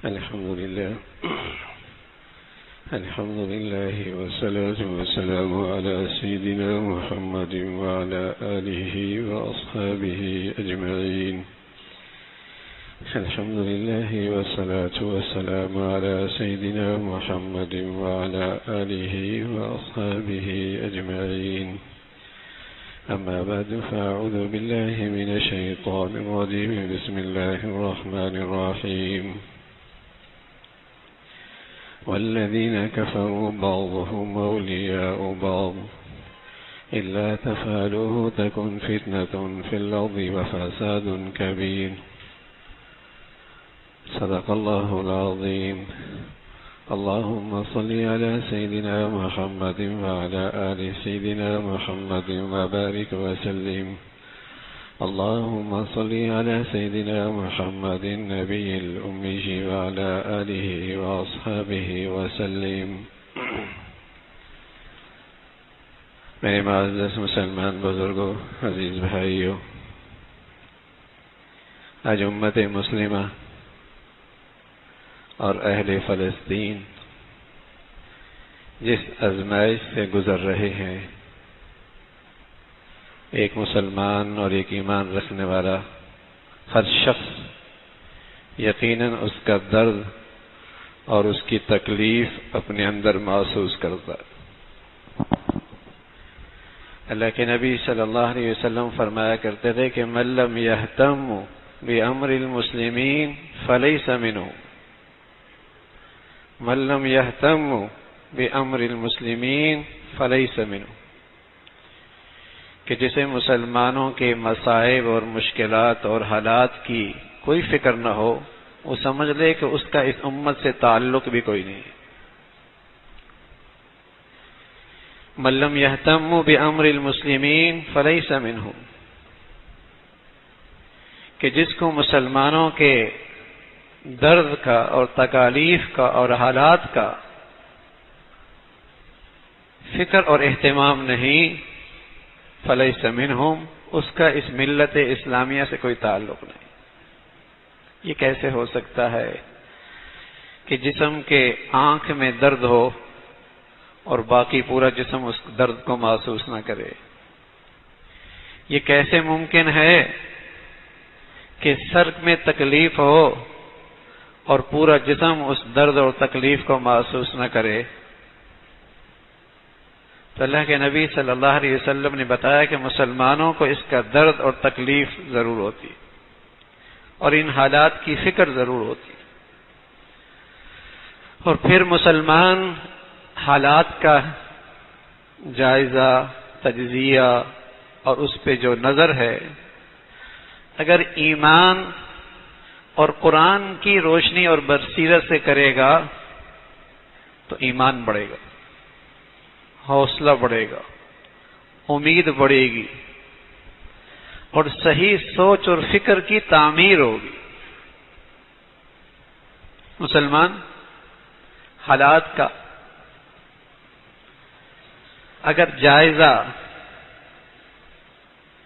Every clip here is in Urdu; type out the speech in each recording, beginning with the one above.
الحمد لله والصلاة والسلام على سيدنا محمد وعلى آله وأصحابه أجمعين. الحمد لله والصلاة والسلام على سيدنا محمد وعلى آله وأصحابه أجمعين. أما بعد، فأعوذ بالله من الشيطان الرجيم. بسم الله الرحمن الرحيم. والذين كفروا بعضهم أولياء بعض إلا تفعلوه تكن فتنة في الأرض وفساد كبير. صدق الله العظيم. اللهم صل على سيدنا محمد وعلى آل سيدنا محمد وبارك وسلم. اللهم صل على سيدنا محمد النبي الأمي وعلى آله وأصحابه وسلم. میرے معزز مسلمان بزرگوں، عزیز بھائیوں، آج امت مسلمہ اور اہل فلسطین جس آزمائش سے گزر رہے ہیں، ایک مسلمان اور ایک ایمان رکھنے والا ہر شخص یقیناً اس کا درد اور اس کی تکلیف اپنے اندر محسوس کرتا ہے۔ اللہ کے نبی صلی اللہ علیہ وسلم فرمایا کرتے تھے کہ من لم یہتم بامر المسلمین فلیس منہم، من لم یہتم بامر المسلمین فلیس منہم، کہ جسے مسلمانوں کے مصائب اور مشکلات اور حالات کی کوئی فکر نہ ہو، وہ سمجھ لے کہ اس کا اس امت سے تعلق بھی کوئی نہیں ہے۔ من لم یہتم بامر المسلمین فلیس منہم، کہ جس کو مسلمانوں کے درد کا اور تکالیف کا اور حالات کا فکر اور اہتمام نہیں، فلیس منہم، اس کا اس ملت اسلامیہ سے کوئی تعلق نہیں۔ یہ کیسے ہو سکتا ہے کہ جسم کے آنکھ میں درد ہو اور باقی پورا جسم اس درد کو محسوس نہ کرے؟ یہ کیسے ممکن ہے کہ سر میں تکلیف ہو اور پورا جسم اس درد اور تکلیف کو محسوس نہ کرے؟ تو اللہ کے نبی صلی اللہ علیہ وسلم نے بتایا کہ مسلمانوں کو اس کا درد اور تکلیف ضرور ہوتی اور ان حالات کی فکر ضرور ہوتی، اور پھر مسلمان حالات کا جائزہ، تجزیہ اور اس پہ جو نظر ہے، اگر ایمان اور قرآن کی روشنی اور بصیرت سے کرے گا تو ایمان بڑھے گا، حوصلہ بڑھے گا، امید بڑھے گی، اور صحیح سوچ اور فکر کی تعمیر ہوگی۔ مسلمان حالات کا اگر جائزہ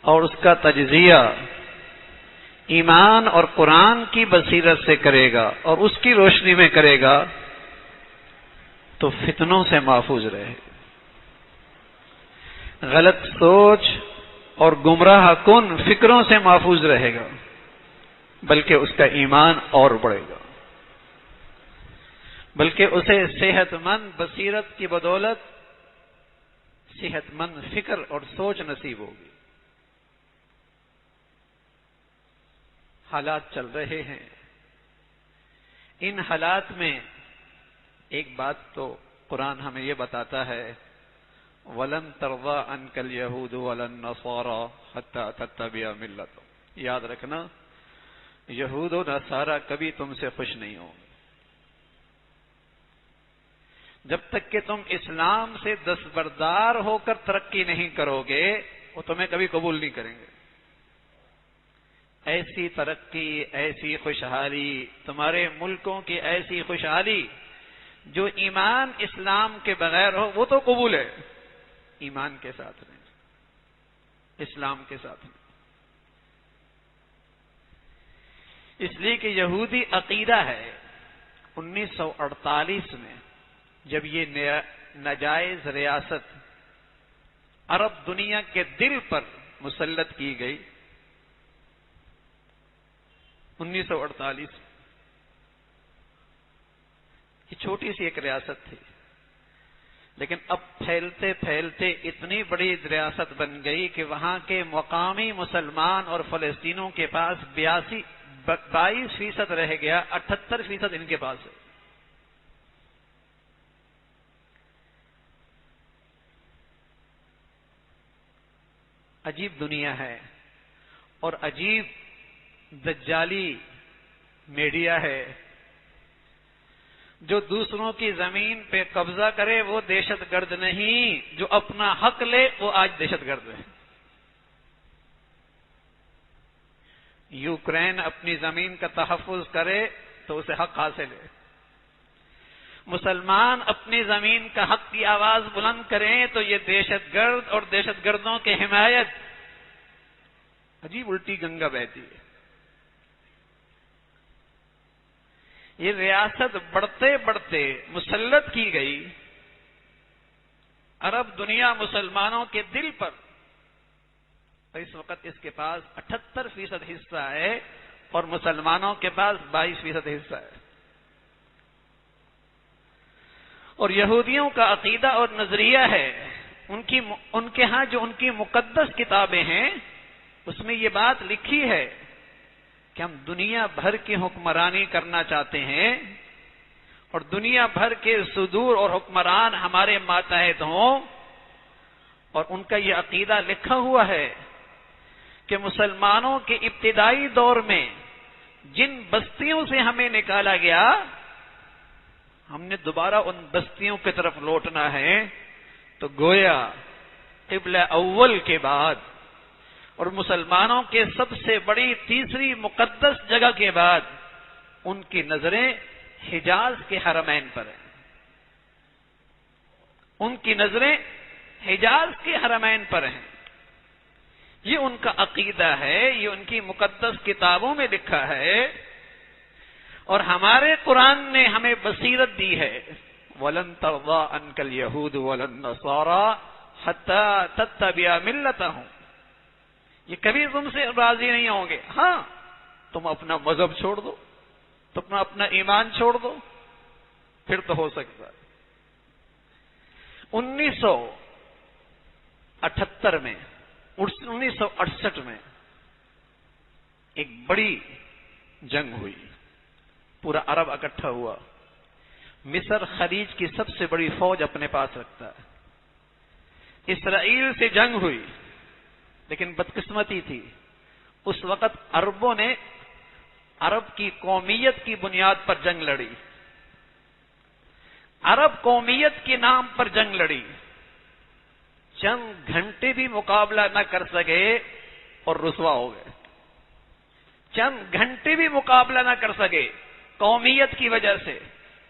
اور اس کا تجزیہ ایمان اور قرآن کی بصیرت سے کرے گا اور اس کی روشنی میں کرے گا تو فتنوں سے محفوظ رہے، غلط سوچ اور گمراہ کن فکروں سے محفوظ رہے گا، بلکہ اس کا ایمان اور بڑھے گا، بلکہ اسے صحت مند بصیرت کی بدولت صحت مند فکر اور سوچ نصیب ہوگی۔ حالات چل رہے ہیں، ان حالات میں ایک بات تو قرآن ہمیں یہ بتاتا ہے، وَلَن تَرْضَىٰ عَنْكَ الْيَهُودُ وَلَا النَّصَارَىٰ حَتَّىٰ تَتَّبِعَ مِلَّتَهُمْ۔ یاد رکھنا، یہود و نصارہ کبھی تم سے خوش نہیں ہوں گے جب تک کہ تم اسلام سے دستبردار ہو کر ترقی نہیں کرو گے، وہ تمہیں کبھی قبول نہیں کریں گے۔ ایسی ترقی، ایسی خوشحالی، تمہارے ملکوں کی ایسی خوشحالی جو ایمان اسلام کے بغیر ہو، وہ تو قبول ہے، ایمان کے ساتھ نہیں، اسلام کے ساتھ نہیں۔ اس لیے کہ یہودی عقیدہ ہے 1948 میں جب یہ ناجائز ریاست عرب دنیا کے دل پر مسلط کی گئی، 1948 یہ چھوٹی سی ایک ریاست تھی، لیکن اب پھیلتے پھیلتے اتنی بڑی ریاست بن گئی کہ وہاں کے مقامی مسلمان اور فلسطینیوں کے پاس 22% رہ گیا، 78% ان کے پاس ہے۔ عجیب دنیا ہے اور عجیب دجالی میڈیا ہے، جو دوسروں کی زمین پہ قبضہ کرے وہ دہشت گرد نہیں، جو اپنا حق لے وہ آج دہشت گرد ہے۔ یوکرین اپنی زمین کا تحفظ کرے تو اسے حق حاصل ہے، مسلمان اپنی زمین کا حق کی آواز بلند کریں تو یہ دہشت گرد اور دہشت گردوں کی حمایت۔ عجیب الٹی گنگا بہتی ہے۔ یہ ریاست بڑھتے بڑھتے مسلط کی گئی عرب دنیا مسلمانوں کے دل پر، اس وقت اس کے پاس 78% حصہ ہے اور مسلمانوں کے پاس 22% حصہ ہے۔ اور یہودیوں کا عقیدہ اور نظریہ ہے، ان کے ہاں جو ان کی مقدس کتابیں ہیں اس میں یہ بات لکھی ہے کہ ہم دنیا بھر کی حکمرانی کرنا چاہتے ہیں اور دنیا بھر کے صدور اور حکمران ہمارے ماتحت ہوں، اور ان کا یہ عقیدہ لکھا ہوا ہے کہ مسلمانوں کے ابتدائی دور میں جن بستیوں سے ہمیں نکالا گیا ہم نے دوبارہ ان بستیوں کی طرف لوٹنا ہے، تو گویا قبلہ اول کے بعد اور مسلمانوں کے سب سے بڑی تیسری مقدس جگہ کے بعد ان کی نظریں حجاز کے حرمین پر ہیں، ان کی نظریں حجاز کے حرمین پر ہیں۔ یہ ان کا عقیدہ ہے، یہ ان کی مقدس کتابوں میں لکھا ہے، اور ہمارے قرآن نے ہمیں بصیرت دی ہے۔ وَلَن تَرْضَىٰ عَنْكَ الْيَهُودُ وَلَا النَّصَارَىٰ حَتَّىٰ تَتَّبِعَ مِلَّتَهُمْ، یہ کبھی تم سے راضی نہیں ہوں گے، ہاں تم اپنا مذہب چھوڑ دو، تم اپنا ایمان چھوڑ دو، پھر تو ہو سکتا ہے۔ 1968 میں 1968 میں ایک بڑی جنگ ہوئی، پورا عرب اکٹھا ہوا، مصر خلیج کی سب سے بڑی فوج اپنے پاس رکھتا ہے، اسرائیل سے جنگ ہوئی، لیکن بدقسمتی تھی اس وقت عربوں نے عرب کی قومیت کی بنیاد پر جنگ لڑی، عرب قومیت کے نام پر جنگ لڑی، چند گھنٹے بھی مقابلہ نہ کر سکے اور رسوا ہو گئے، چند گھنٹے بھی مقابلہ نہ کر سکے قومیت کی وجہ سے،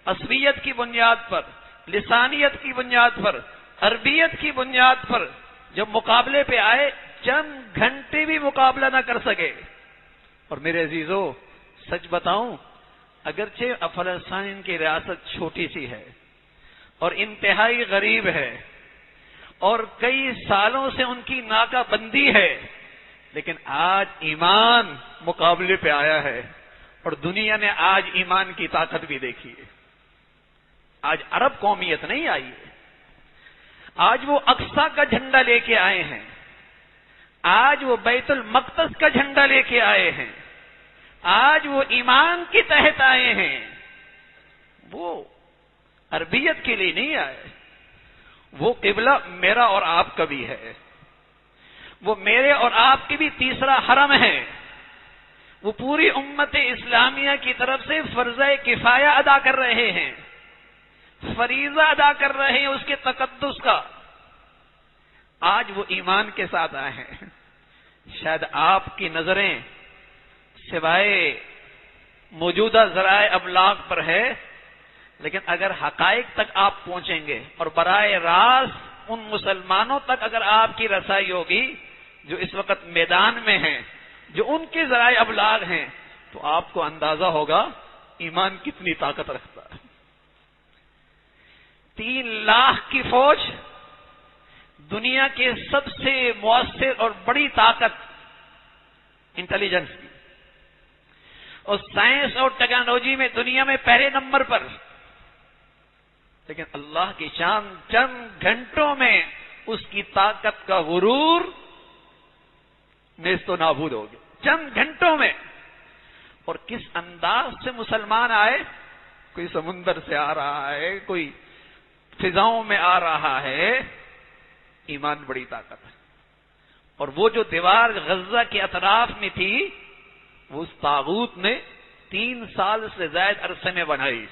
عصبیت کی بنیاد پر، لسانیت کی بنیاد پر، عربیت کی بنیاد پر جب مقابلے پہ آئے چند گھنٹے بھی مقابلہ نہ کر سکے۔ اور میرے عزیزو سچ بتاؤں، اگرچہ فلسطین کی ریاست چھوٹی سی ہے اور انتہائی غریب ہے اور کئی سالوں سے ان کی ناکہ بندی ہے، لیکن آج ایمان مقابلے پہ آیا ہے اور دنیا نے آج ایمان کی طاقت بھی دیکھی ہے۔ آج عرب قومیت نہیں آئی ہے، آج وہ اقصی کا جھنڈا لے کے آئے ہیں، آج وہ بیت المقدس کا جھنڈا لے کے آئے ہیں، آج وہ ایمان کے تحت آئے ہیں، وہ عربیت کے لیے نہیں آئے۔ وہ قبلہ میرا اور آپ کا بھی ہے، وہ میرے اور آپ کی بھی تیسرا حرم ہے، وہ پوری امت اسلامیہ کی طرف سے فرض کفایہ ادا کر رہے ہیں، فریضہ ادا کر رہے ہیں اس کے تقدس کا۔ آج وہ ایمان کے ساتھ آئے ہیں۔ شاید آپ کی نظریں سوائے موجودہ ذرائع ابلاغ پر ہے، لیکن اگر حقائق تک آپ پہنچیں گے اور براہ راست ان مسلمانوں تک اگر آپ کی رسائی ہوگی جو اس وقت میدان میں ہیں، جو ان کے ذرائع ابلاغ ہیں، تو آپ کو اندازہ ہوگا ایمان کتنی طاقت رکھتا ہے. 3 لاکھ کی فوج، دنیا کے سب سے مؤثر اور بڑی طاقت انٹیلیجنس کی، اور سائنس اور ٹیکنالوجی میں دنیا میں پہلے نمبر پر. لیکن اللہ کی شان، چند گھنٹوں میں اس کی طاقت کا غرور نیست و نابود ہو گیا، چند گھنٹوں میں. اور کس انداز سے مسلمان آئے، کوئی سمندر سے آ رہا ہے، کوئی فضاؤں میں آ رہا ہے. ایمان بڑی طاقت ہے. اور وہ جو دیوار غزہ کے اطراف میں تھی، وہ اس طاغوت نے 3 سال سے زائد عرصے میں بنائی.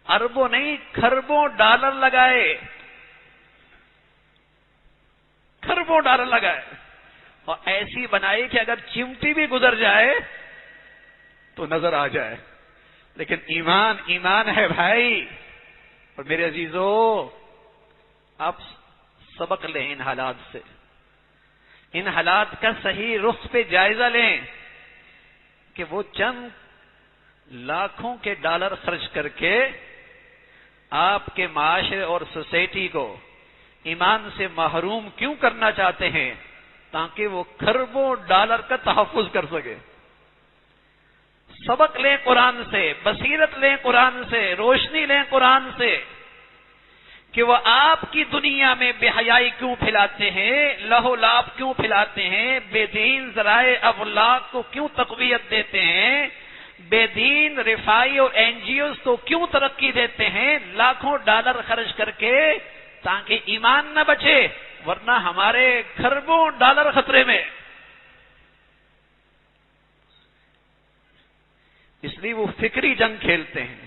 اربوں نہیں، کھربوں ڈالر لگائے، کھربوں ڈالر لگائے، اور ایسی بنائی کہ اگر چمٹی بھی گزر جائے تو نظر آ جائے. لیکن ایمان ایمان ہے بھائی. اور میرے عزیزو، آپ سبق لیں ان حالات سے، ان حالات کا صحیح رخ پہ جائزہ لیں کہ وہ چند لاکھوں کے ڈالر خرچ کر کے آپ کے معاشرے اور سوسائٹی کو ایمان سے محروم کیوں کرنا چاہتے ہیں، تاکہ وہ کھربوں ڈالر کا تحفظ کر سکے. سبق لیں قرآن سے، بصیرت لیں قرآن سے، روشنی لیں قرآن سے کہ وہ آپ کی دنیا میں بے حیائی کیوں پھیلاتے ہیں، لہو لعب کیوں پھیلاتے ہیں، بے دین ذرائع ابلاغ کو کیوں تقویت دیتے ہیں، بے دین رفائی اور NGOs کو کیوں ترقی دیتے ہیں لاکھوں ڈالر خرچ کر کے، تاکہ ایمان نہ بچے، ورنہ ہمارے کھربوں ڈالر خطرے میں. اس لیے وہ فکری جنگ کھیلتے ہیں،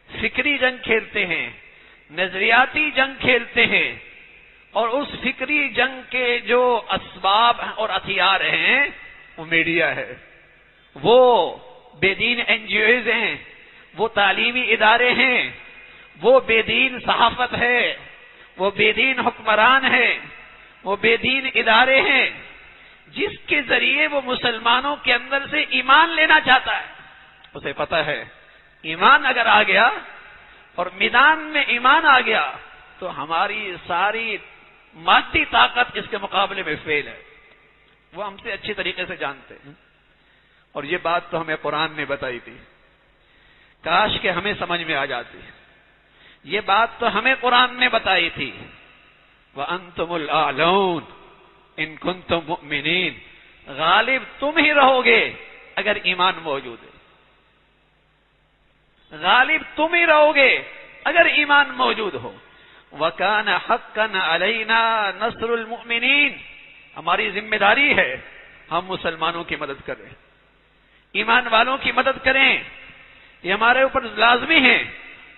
فکری جنگ کھیلتے ہیں، نظریاتی جنگ کھیلتے ہیں. اور اس فکری جنگ کے جو اسباب اور ہتھیار ہیں وہ میڈیا ہے، وہ بے دین NGOs ہیں، وہ تعلیمی ادارے ہیں، وہ بے دین صحافت ہے، وہ بے دین حکمران ہیں، وہ بے دین ادارے ہیں، جس کے ذریعے وہ مسلمانوں کے اندر سے ایمان لینا چاہتا ہے. اسے پتہ ہے ایمان اگر آ گیا اور میدان میں ایمان آ گیا تو ہماری ساری مادی طاقت اس کے مقابلے میں فیل ہے. وہ ہم سے اچھی طریقے سے جانتے ہیں. اور یہ بات تو ہمیں قرآن نے بتائی تھی، کاش کہ ہمیں سمجھ میں آ جاتی. یہ بات تو ہمیں قرآن نے بتائی تھی، وَأَنْتُمُ الْأَعْلَوْنَ إِن كُنتُم مُؤْمِنِينَ. غالب تم ہی رہو گے اگر ایمان موجود ہے، غالب تم ہی رہو گے اگر ایمان موجود ہو. وَكَانَ حَقًّا عَلَيْنَا نَصْرُ الْمُؤْمِنِينَ. ہماری ذمہ داری ہے ہم مسلمانوں کی مدد کریں، ایمان والوں کی مدد کریں، یہ ہمارے اوپر لازمی ہے.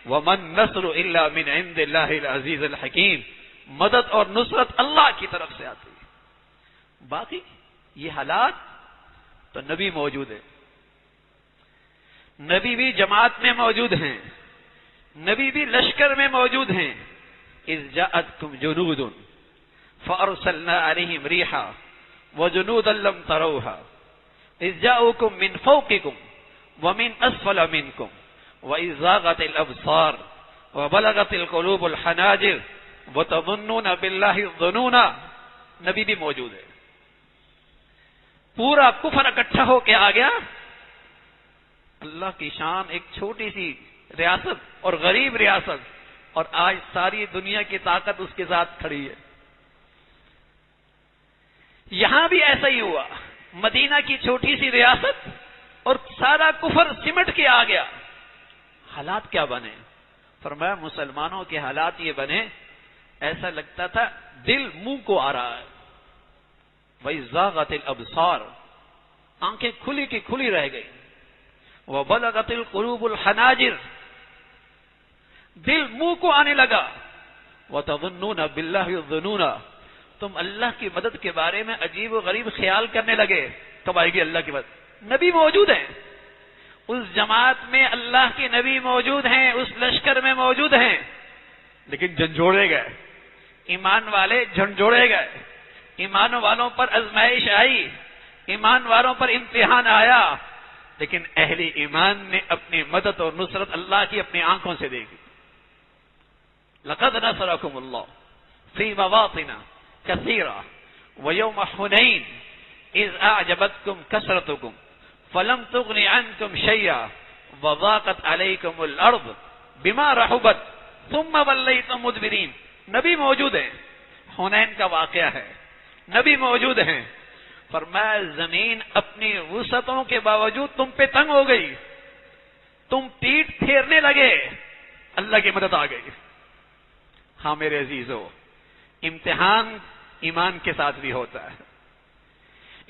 وَمَن نَصْرُ إِلَّا مِنْ عِنْدِ اللَّهِ الْعَزِيزِ الْحَكِيمِ. مدد اور نصرت اللہ کی طرف سے آتی ہے. باقی یہ حالات تو نبی موجود ہے، نبی بھی جماعت میں موجود ہیں، نبی بھی لشکر میں موجود ہیں. اذ جاءتکم جنود فارسلنا علیہم ریحا وجنودا لم تروها اذ جاءوکم من فوقکم ومن اسفل منکم واذ زاغت الابصار وبلغت القلوب الحناجر وتظنون باللہ الظنون. نبی بھی موجود ہے. پورا کفر اکٹھا ہو کے آ گیا. اللہ کی شان، ایک چھوٹی سی ریاست اور غریب ریاست، اور آج ساری دنیا کی طاقت اس کے ساتھ کھڑی ہے. یہاں بھی ایسا ہی ہوا، مدینہ کی چھوٹی سی ریاست اور سارا کفر سمٹ کے آ گیا. حالات کیا بنے؟ فرمایا مسلمانوں کے حالات یہ بنے، ایسا لگتا تھا دل منہ کو آ رہا ہے. وَإِذْ زَاغَتِ الْأَبْصَارُ. آنکھیں کھلی کی کھلی رہ گئی. وَبَلَغَتِ الْقُلُوبُ الْحَنَاجِرَ. دل منہ کو آنے لگا. وَتَظُنُّونَ بِاللَّهِ الظُّنُونَ. تم اللہ کی مدد کے بارے میں عجیب و غریب خیال کرنے لگے. کب آئے گی اللہ کی مدد؟ نبی موجود ہیں، اس جماعت میں اللہ کے نبی موجود ہیں، اس لشکر میں موجود ہیں، لیکن جھنجھوڑے گئے. ایمان والے جھنجھوڑے گئے. ایمان والوں پر آزمائش آئی، ایمان والوں پر امتحان آیا. لیکن اہل ایمان نے اپنی مدد اور نصرت اللہ کی اپنی آنکھوں سے دیکھی. لقد نصرکم اللہ فی مواطن کثیرہ ویوم حنین اذ اعجبتکم کثرتکم فلم تغن عنکم شیئا وضاقت علیکم الارض بما رحبت ثم ولیتم مدبرین. نبی موجود ہیں، حنین کا واقعہ ہے، نبی موجود ہیں. فرمایا زمین اپنی وسعتوں کے باوجود تم پہ تنگ ہو گئی، تم پیٹ پھیرنے لگے، اللہ کی مدد آ گئی. ہاں میرے عزیزو، امتحان ایمان کے ساتھ بھی ہوتا ہے.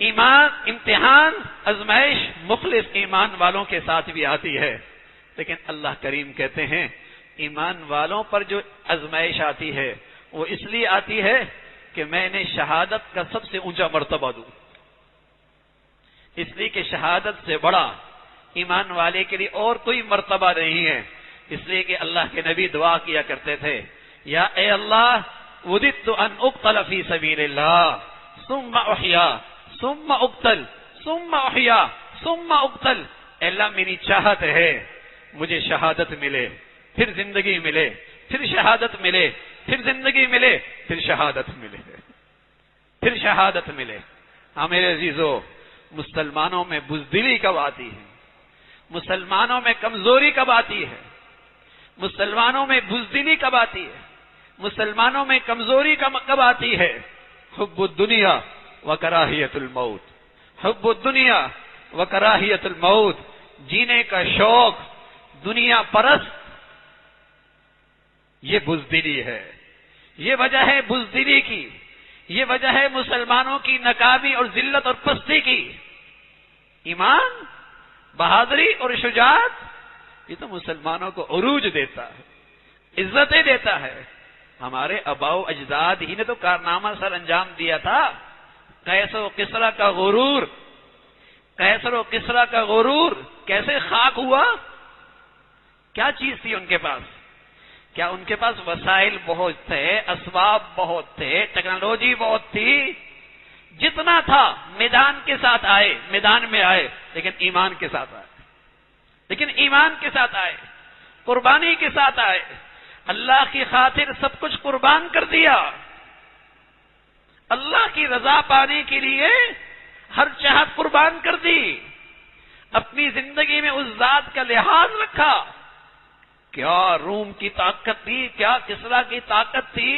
امتحان آزمائش مخلص ایمان والوں کے ساتھ بھی آتی ہے. لیکن اللہ کریم کہتے ہیں ایمان والوں پر جو آزمائش آتی ہے وہ اس لیے آتی ہے کہ میں نے شہادت کا سب سے اونچا مرتبہ دوں. اس لیے کہ شہادت سے بڑا ایمان والے کے لیے اور کوئی مرتبہ نہیں ہے. اس لیے کہ اللہ کے نبی دعا کیا کرتے تھے، یا اے اللہ وددت ان اقتل فی سبیل اللہ ثم احیا ثم اقتل ثم احیا ثم اقتل. اے اللہ میری چاہت ہے مجھے شہادت ملے، پھر زندگی ملے، پھر شہادت ملے، پھر زندگی ملے، پھر شہادت ملے، پھر شہادت ملے. ہاں میرے عزیزو، مسلمانوں میں بزدلی کب آتی ہے؟ مسلمانوں میں کمزوری کب آتی ہے؟ مسلمانوں میں بزدلی کب آتی ہے؟ مسلمانوں میں کمزوری کب آتی ہے؟ حب الدنیا و کراہیت الموت. حب الدنیا و کراہیت الموت، جینے کا شوق، دنیا پرست، یہ بزدلی ہے. یہ وجہ ہے بزدلی کی، یہ وجہ ہے مسلمانوں کی ناکامی اور ذلت اور پستی کی. ایمان، بہادری اور شجاعت، یہ تو مسلمانوں کو عروج دیتا ہے، عزتیں دیتا ہے. ہمارے آباء و اجداد ہی نے تو کارنامہ سر انجام دیا تھا. قیصر و کسریٰ کا غرور، قیصر و کسریٰ کا غرور کیسے خاک ہوا؟ کیا چیز تھی ان کے پاس؟ کیا ان کے پاس وسائل بہت تھے، اسباب بہت تھے، ٹیکنالوجی بہت تھی؟ جتنا تھا میدان کے ساتھ آئے، میدان میں آئے، لیکن ایمان کے ساتھ آئے، لیکن ایمان کے ساتھ آئے، قربانی کے ساتھ آئے. اللہ کی خاطر سب کچھ قربان کر دیا. اللہ کی رضا پانے کے لیے ہر چاہت قربان کر دی. اپنی زندگی میں اس ذات کا لحاظ رکھا. کیا روم کی طاقت تھی، کیا کسریٰ کی طاقت تھی،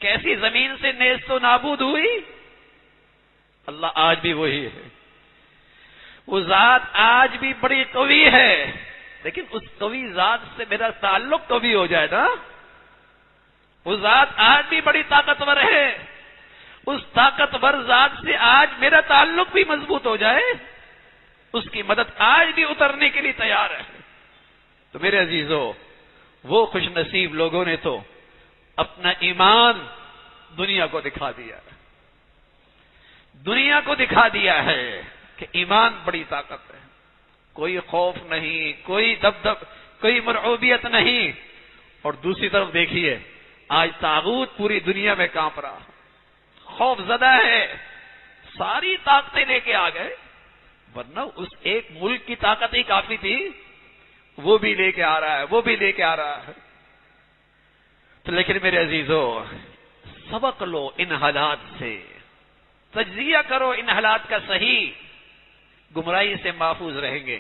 کیسی زمین سے نیست و نابود ہوئی. اللہ آج بھی وہی ہے. وہ ذات آج بھی بڑی قوی ہے، لیکن اس قوی ذات سے میرا تعلق قوی ہو جائے نا. وہ ذات آج بھی بڑی طاقتور ہے، اس طاقتور ذات سے آج میرا تعلق بھی مضبوط ہو جائے، اس کی مدد آج بھی اترنے کے لیے تیار ہے. تو میرے عزیزو، وہ خوش نصیب لوگوں نے تو اپنا ایمان دنیا کو دکھا دیا، دنیا کو دکھا دیا ہے کہ ایمان بڑی طاقت ہے. کوئی خوف نہیں، کوئی دبدب، کوئی مرعوبیت نہیں. اور دوسری طرف دیکھیے، آج طاغوت پوری دنیا میں کانپ رہا، خوف زدہ ہے، ساری طاقتیں لے کے آ گئے. ورنہ اس ایک ملک کی طاقت ہی کافی تھی، وہ بھی لے کے آ رہا ہے، وہ بھی لے کے آ رہا ہے. تو لیکن میرے عزیزو، سبق لو ان حالات سے، تجزیہ کرو ان حالات کا صحیح. گمراہی سے محفوظ رہیں گے،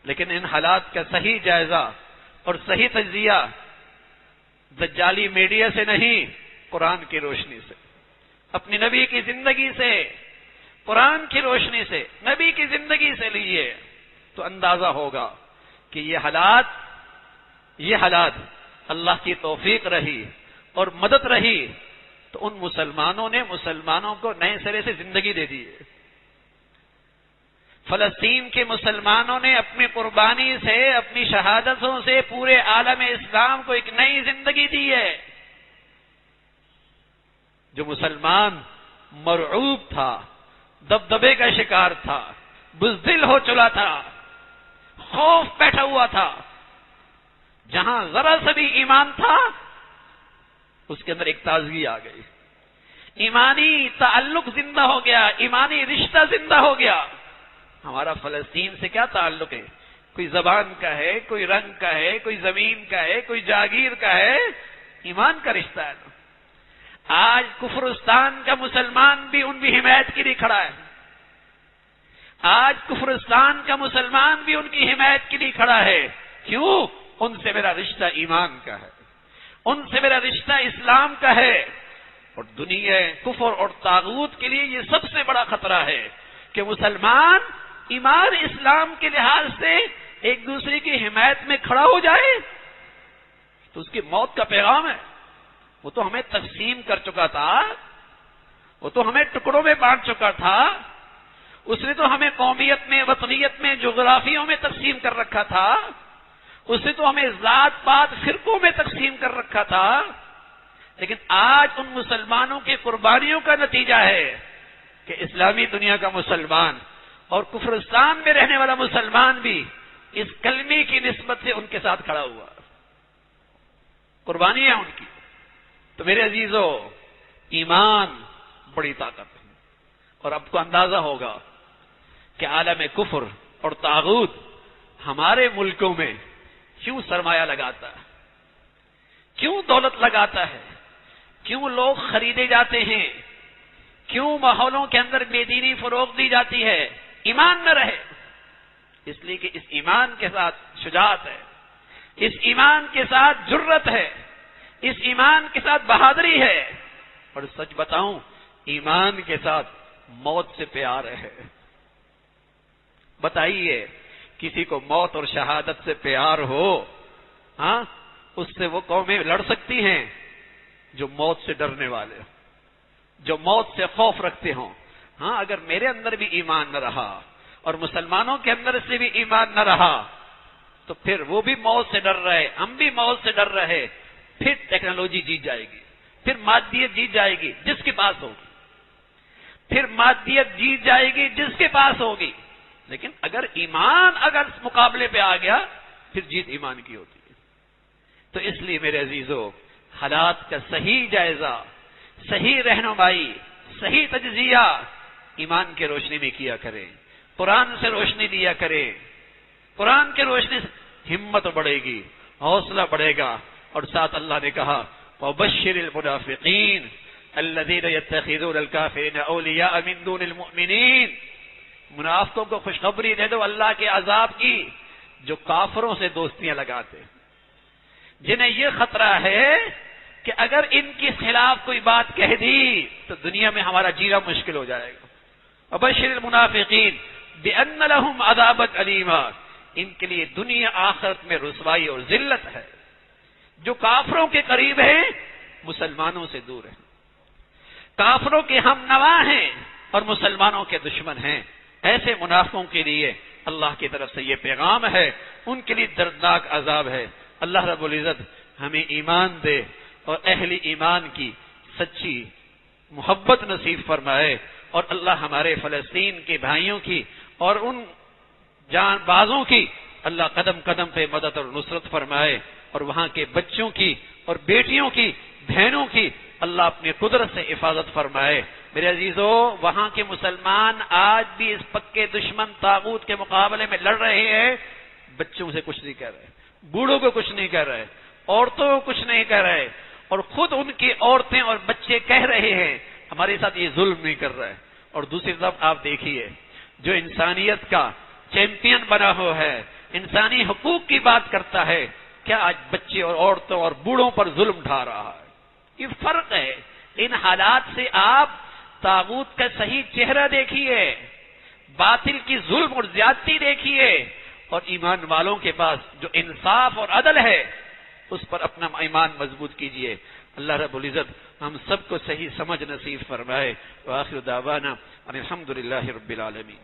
لیکن ان حالات کا صحیح جائزہ اور صحیح تجزیہ دجالی میڈیا سے نہیں، قرآن کی روشنی سے، اپنی نبی کی زندگی سے، قرآن کی روشنی سے، نبی کی زندگی سے لیجیے تو اندازہ ہوگا کہ یہ حالات اللہ کی توفیق رہی اور مدد رہی تو ان مسلمانوں نے مسلمانوں کو نئے سرے سے زندگی دے دی. فلسطین کے مسلمانوں نے اپنی قربانی سے، اپنی شہادتوں سے پورے عالم اسلام کو ایک نئی زندگی دی ہے. جو مسلمان مرعوب تھا، دبدبے کا شکار تھا، بزدل ہو چلا تھا، خوف بیٹھا ہوا تھا، جہاں ذرا سا بھی ایمان تھا اس کے اندر ایک تازگی آ گئی. ایمانی تعلق زندہ ہو گیا، ایمانی رشتہ زندہ ہو گیا. ہمارا فلسطین سے کیا تعلق ہے؟ کوئی زبان کا ہے، کوئی رنگ کا ہے، کوئی زمین کا ہے، کوئی جاگیر کا ہے، ایمان کا رشتہ ہے. آج کفرستان کا مسلمان بھی ان کی حمایت کے لیے کھڑا ہے. آج کفرستان کا مسلمان بھی ان کی حمایت کے لیے کھڑا ہے. کیوں؟ ان سے میرا رشتہ ایمان کا ہے، ان سے میرا رشتہ اسلام کا ہے. اور دنیا کفر اور طاغوت کے لیے یہ سب سے بڑا خطرہ ہے کہ مسلمان ایمان اسلام کے لحاظ سے ایک دوسرے کی حمایت میں کھڑا ہو جائے تو اس کی موت کا پیغام ہے. وہ تو ہمیں تقسیم کر چکا تھا، وہ تو ہمیں ٹکڑوں میں بانٹ چکا تھا، اس نے تو ہمیں قومیت میں، وطنیت میں، جغرافیوں میں تقسیم کر رکھا تھا، اس نے تو ہمیں ذات پات فرقوں میں تقسیم کر رکھا تھا. لیکن آج ان مسلمانوں کی قربانیوں کا نتیجہ ہے کہ اسلامی دنیا کا مسلمان اور کفرستان میں رہنے والا مسلمان بھی اس کلمے کی نسبت سے ان کے ساتھ کھڑا ہوا. قربانی ہے ان کی. تو میرے عزیزو، ایمان بڑی طاقت ہے. اور اب کو اندازہ ہوگا کہ عالم کفر اور طاغوت ہمارے ملکوں میں کیوں سرمایہ لگاتا ہے، کیوں دولت لگاتا ہے، کیوں لوگ خریدے جاتے ہیں، کیوں ماحولوں کے اندر بے دینی فروغ دی جاتی ہے. ایمان نہ رہے. اس لیے کہ اس ایمان کے ساتھ شجاعت ہے، اس ایمان کے ساتھ جرت ہے، اس ایمان کے ساتھ بہادری ہے. اور سچ بتاؤں، ایمان کے ساتھ موت سے پیار ہے. بتائیے، کسی کو موت اور شہادت سے پیار ہو، ہاں، اس سے وہ قومیں لڑ سکتی ہیں جو موت سے ڈرنے والے، جو موت سے خوف رکھتے ہوں. ہاں، اگر میرے اندر بھی ایمان نہ رہا اور مسلمانوں کے اندر سے بھی ایمان نہ رہا تو پھر وہ بھی موت سے ڈر رہے، ہم بھی موت سے ڈر رہے. پھر ٹیکنالوجی جیت جائے گی، پھر مادیت جیت جائے گی جس کے پاس ہوگی، پھر مادیت جیت جائے گی جس کے پاس ہوگی. لیکن اگر ایمان اگر اس مقابلے پہ آ گیا پھر جیت ایمان کی ہوتی ہے. تو اس لیے میرے عزیزو، حالات کا صحیح جائزہ، صحیح رہنمائی، صحیح تجزیہ ایمان کے روشنی میں کیا کریں. قرآن سے روشنی دیا کریں. قرآن کے روشنی سے ہمت بڑھے گی، حوصلہ بڑھے گا. اور ساتھ اللہ نے کہا وَبَشِّرِ الْمُنَافِقِينَ الَّذِينَ يَتَّخِذُونَ الْكَافِرِينَ أَوْلِيَاءَ مِن دُونِ الْمُؤْمِنِينَ. منافقوں کو خوشخبری دے دو اللہ کے عذاب کی، جو کافروں سے دوستیاں لگاتے، جنہیں یہ خطرہ ہے کہ اگر ان کے خلاف کوئی بات کہہ دی تو دنیا میں ہمارا جینا مشکل ہو جائے گا. وَبَشِّرِ الْمُنَافِقِينَ بِأَنَّ لَهُمْ عَذَابًا أَلِيمًا. ان کے لیے دنیا آخرت میں رسوائی اور ذلت ہے. جو کافروں کے قریب ہیں مسلمانوں سے دور ہیں، کافروں کے ہم نوا ہیں اور مسلمانوں کے دشمن ہیں. ایسے منافقوں کے لیے اللہ کی طرف سے یہ پیغام ہے، ان کے لیے دردناک عذاب ہے. اللہ رب العزت ہمیں ایمان دے اور اہل ایمان کی سچی محبت نصیب فرمائے. اور اللہ ہمارے فلسطین کے بھائیوں کی اور ان جان بازوں کی اللہ قدم قدم پہ مدد اور نصرت فرمائے. اور وہاں کے بچوں کی اور بیٹیوں کی، بہنوں کی اللہ اپنی قدرت سے حفاظت فرمائے. میرے عزیزو، وہاں کے مسلمان آج بھی اس پکے دشمن طاغوت کے مقابلے میں لڑ رہے ہیں. بچوں سے کچھ نہیں کر رہے، بوڑھوں کو کچھ نہیں کر رہے، عورتوں کو کچھ نہیں کر رہے. اور خود ان کی عورتیں اور بچے کہہ رہے ہیں ہمارے ساتھ یہ ظلم نہیں کر رہا ہے. اور دوسری طرف آپ دیکھیے، جو انسانیت کا چیمپئن بنا ہوا ہے، انسانی حقوق کی بات کرتا ہے، کیا آج بچے اور عورتوں اور بوڑھوں پر ظلم ڈھا رہا ہے؟ یہ فرق ہے. ان حالات سے آپ طاغوت کا صحیح چہرہ دیکھیے، باطل کی ظلم اور زیادتی دیکھیے، اور ایمان والوں کے پاس جو انصاف اور عدل ہے اس پر اپنا ایمان مضبوط کیجیے. اللہ رب العزت ہم سب کو صحیح سمجھ نصیب فرمائے. وآخر دعوانا ان الحمد للہ رب العالمین.